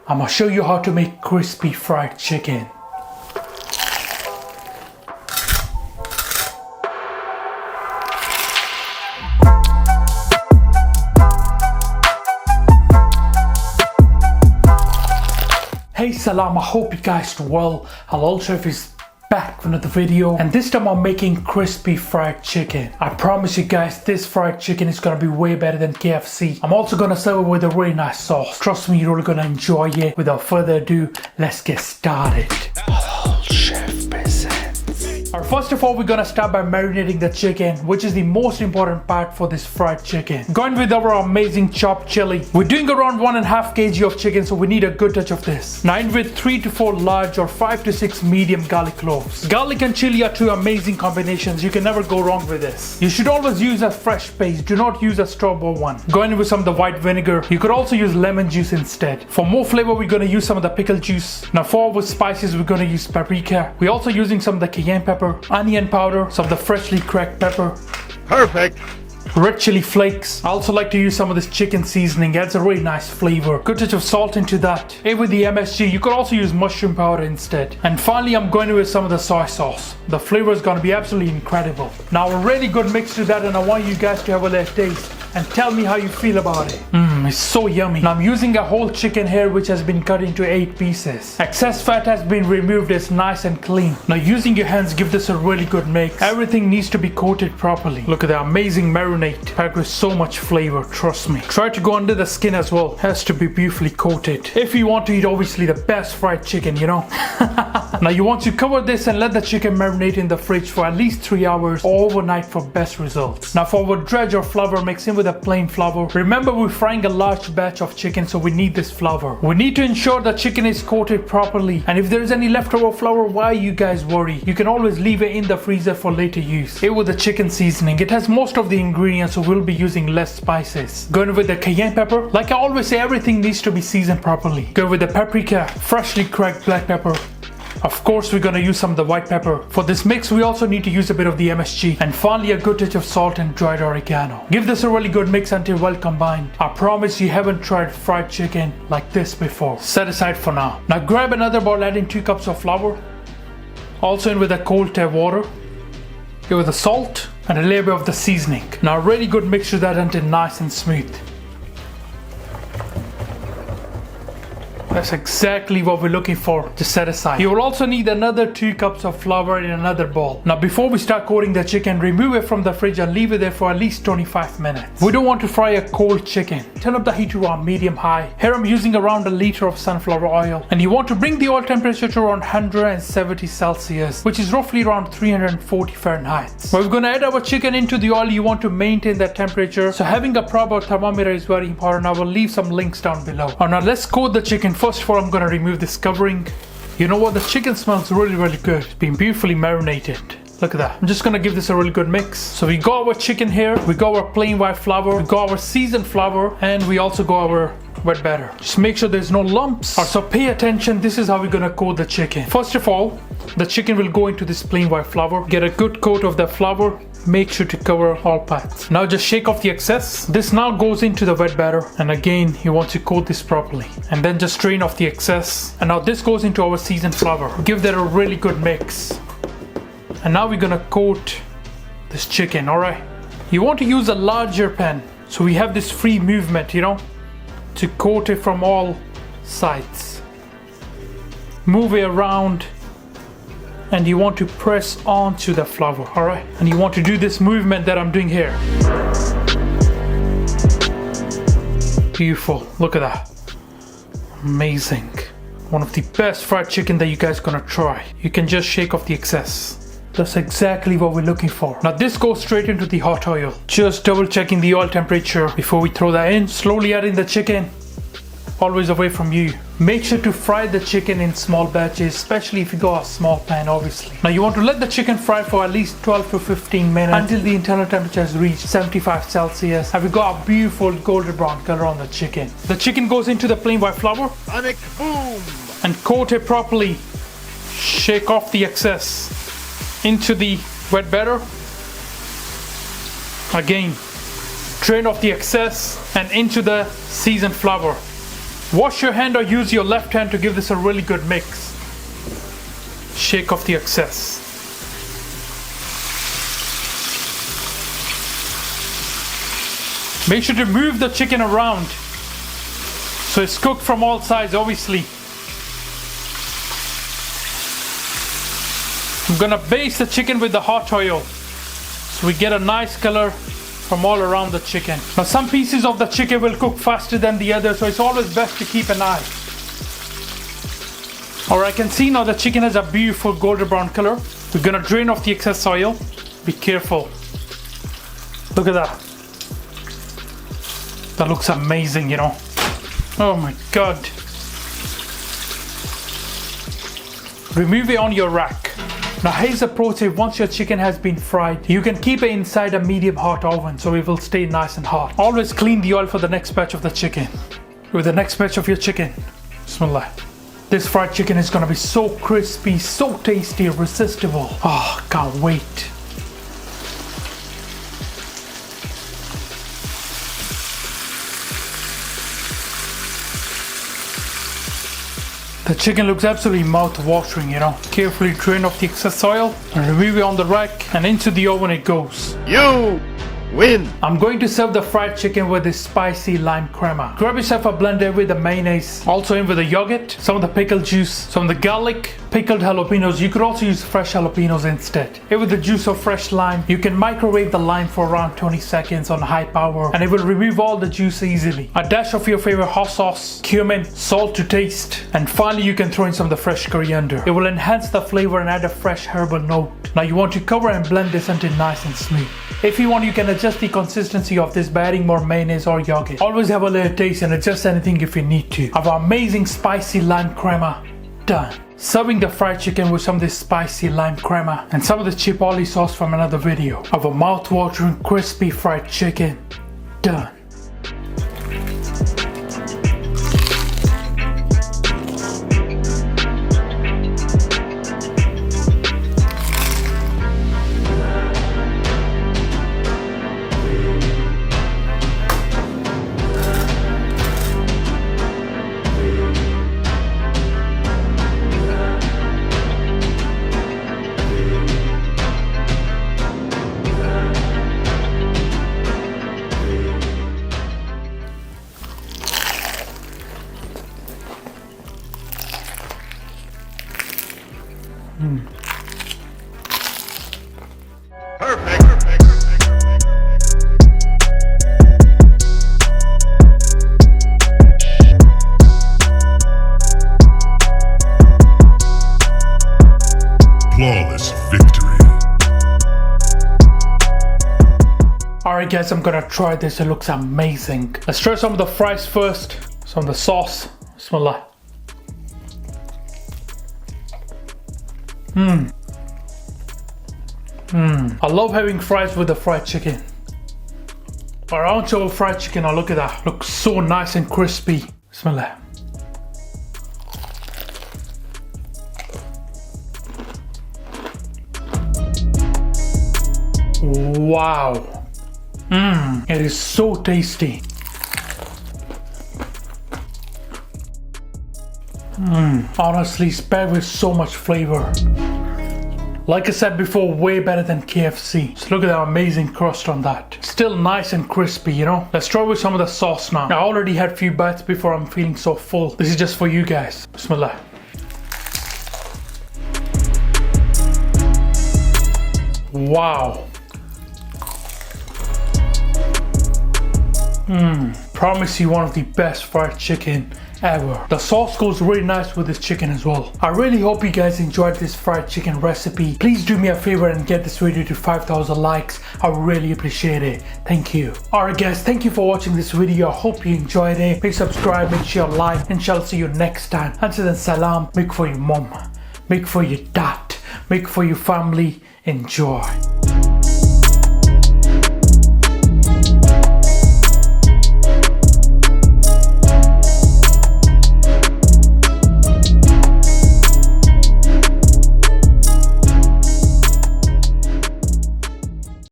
I'm gonna show you how to make crispy fried chicken. Hey Salam, I hope you guys do well. Hello Chef is back with another video, and this time I'm making crispy fried chicken. I promise you guys this fried chicken is gonna be way better than KFC. I'm also gonna serve it with a really nice sauce. Trust me, you're really gonna enjoy it. Without further ado, let's get started. Hello Chef presents. Alright, first of all, we're gonna start by marinating the chicken, which is the most important part for this fried chicken. Going with our amazing chopped chili. We're doing around 1.5 kg of chicken, so we need a good touch of this. Now in with 3 to 4 large or 5 to 6 medium garlic cloves. Garlic and chili are two amazing combinations. You can never go wrong with this. You should always use a fresh paste. Do not use a store-bought one. Going with some of the white vinegar. You could also use lemon juice instead. For more flavor, we're gonna use some of the pickle juice. Now for our spices, we're gonna use paprika. We're also using some of the cayenne pepper, onion powder, some of the freshly cracked pepper. Perfect. Red chili flakes. I also like to use some of this chicken seasoning. It adds a really nice flavor. Good touch of salt into that. Hey, with the MSG, you could also use mushroom powder instead. And finally, I'm going to use some of the soy sauce. The flavor is going to be absolutely incredible. Now a really good mix to that, and I want you guys to have a little taste and tell me how you feel about it. It's so yummy. Now I'm using a whole chicken here which has been cut into 8 pieces. Excess fat has been removed. It's nice and clean. Now using your hands, give this a really good mix. Everything needs to be coated properly. Look at the amazing marinade. Packed with so much flavor, trust me. Try to go under the skin as well. Has to be beautifully coated. If you want to eat obviously the best fried chicken, you know. Now you want to cover this and let the chicken marinate in the fridge for at least 3 hours or overnight for best results. Now for our dredge or flour, mix in with a plain flour. Remember, we're frying a large batch of chicken, so we need this flour. We need to ensure the chicken is coated properly, and if there's any leftover flour, why you guys worry? You can always leave it in the freezer for later use. Here with the chicken seasoning, it has most of the ingredients, so we'll be using less spices. Going with the cayenne pepper, like I always say, everything needs to be seasoned properly. Go with the paprika, freshly cracked black pepper. Of course, we're gonna use some of the white pepper. For this mix, we also need to use a bit of the MSG. And finally, a good touch of salt and dried oregano. Give this a really good mix until well combined. I promise you haven't tried fried chicken like this before. Set aside for now. Now grab another bowl, add in 2 cups of flour. Also in with a cold tap water. Here with the salt and a little bit of the seasoning. Now a really good mixture that until nice and smooth. That's exactly what we're looking for to set aside. You will also need another 2 cups of flour in another bowl. Now before we start coating the chicken, remove it from the fridge and leave it there for at least 25 minutes. We don't want to fry a cold chicken. Turn up the heat to around medium high. Here I'm using around 1 liter of sunflower oil. And you want to bring the oil temperature to around 170 Celsius, which is roughly around 340 Fahrenheit. When we're going to add our chicken into the oil, you want to maintain that temperature. So having a proper thermometer is very important. I will leave some links down below. Now let's coat the chicken. First of all, I'm gonna remove this covering. You know what? The chicken smells really good. It's been beautifully marinated. Look at that. I'm just gonna give this a really good mix. So we got our chicken here, we got our plain white flour, we got our seasoned flour, and we also got our wet batter. Just make sure there's no lumps. So pay attention. This is how we're gonna coat the chicken. First of all, the chicken will go into this plain white flour. Get a good coat of the flour. Make sure to cover all parts. Now just shake off the excess. This now goes into the wet batter, and again you want to coat this properly, and then just strain off the excess. And now this goes into our seasoned flour. Give that a really good mix. And now we're gonna coat this chicken. Alright, you want to use a larger pan so we have this free movement, you know, to coat it from all sides. Move it around, and you want to press onto the flour, alright? And you want to do this movement that I'm doing here. Beautiful, look at that. Amazing. One of the best fried chicken that you guys gonna try. You can just shake off the excess. That's exactly what we're looking for. Now this goes straight into the hot oil. Just double checking the oil temperature before we throw that in. Slowly adding the chicken. Always away from you. Make sure to fry the chicken in small batches, especially if you got a small pan, obviously. Now you want to let the chicken fry for at least 12 to 15 minutes until the internal temperature has reached 75 Celsius, and we got a beautiful golden brown color on the chicken. The chicken goes into the plain white flour. Sonic boom! And coat it properly. Shake off the excess into the wet batter. Again, drain off the excess and into the seasoned flour. Wash your hand or use your left hand to give this a really good mix. Shake off the excess. Make sure to move the chicken around so it's cooked from all sides, obviously. I'm gonna baste the chicken with the hot oil so we get a nice color from all around the chicken. Now some pieces of the chicken will cook faster than the others, so it's always best to keep an eye. Alright, I can see now the chicken has a beautiful golden brown color. We're gonna drain off the excess oil. Be careful. Look at that. That looks amazing, you know. Oh my god. Remove it on your rack. Now here's a pro tip: once your chicken has been fried, you can keep it inside a medium hot oven so it will stay nice and hot. Always clean the oil for the next batch of the chicken. With the next batch of your chicken. Bismillah. This fried chicken is gonna be so crispy, so tasty, irresistible. Oh, can't wait. The chicken looks absolutely mouth-watering, you know. Carefully drain off the excess oil and remove it on the rack, and into the oven it goes. You win. I'm going to serve the fried chicken with this spicy lime crema. Grab yourself a blender with the mayonnaise, also in with the yogurt, some of the pickle juice, some of the garlic, pickled jalapenos. You could also use fresh jalapenos instead. In with the juice of fresh lime. You can microwave the lime for around 20 seconds on high power and it will remove all the juice easily. A dash of your favorite hot sauce, cumin, salt to taste, and finally you can throw in some of the fresh coriander. It will enhance the flavor and add a fresh herbal note. Now you want to cover and blend this until nice and smooth. If you want, you can adjust the consistency of this by adding more mayonnaise or yogurt. Always have a little taste and adjust anything if you need to. Our amazing spicy lime crema done. Serving the fried chicken with some of this spicy lime crema and some of the chipotle sauce from another video. Our mouth-watering crispy fried chicken done. Perfect. Flawless victory. Alright guys, I'm gonna try this. It looks amazing. Let's try some of the fries first. Some of the sauce. Bismillah. I love having fries with the fried chicken. Around to our fried chicken, now look at that. Looks so nice and crispy. Bismillah. Wow. It is so tasty. Honestly, it's paired with so much flavor. Like I said before, way better than KFC. So look at that amazing crust on that. Still nice and crispy, you know. Let's try with some of the sauce now. I already had a few bites before I'm feeling so full. This is just for you guys. Bismillah. Wow. Promise you one of the best fried chicken ever. The sauce goes really nice with this chicken as well. I really hope you guys enjoyed this fried chicken recipe. Please do me a favor and get this video to 5,000 likes. I really appreciate it. Thank you. Alright guys, thank you for watching this video. I hope you enjoyed it. Please subscribe, make sure you like, and shall see you next time. Until then, salam. Make for your mom, make for your dad, make for your family. Enjoy.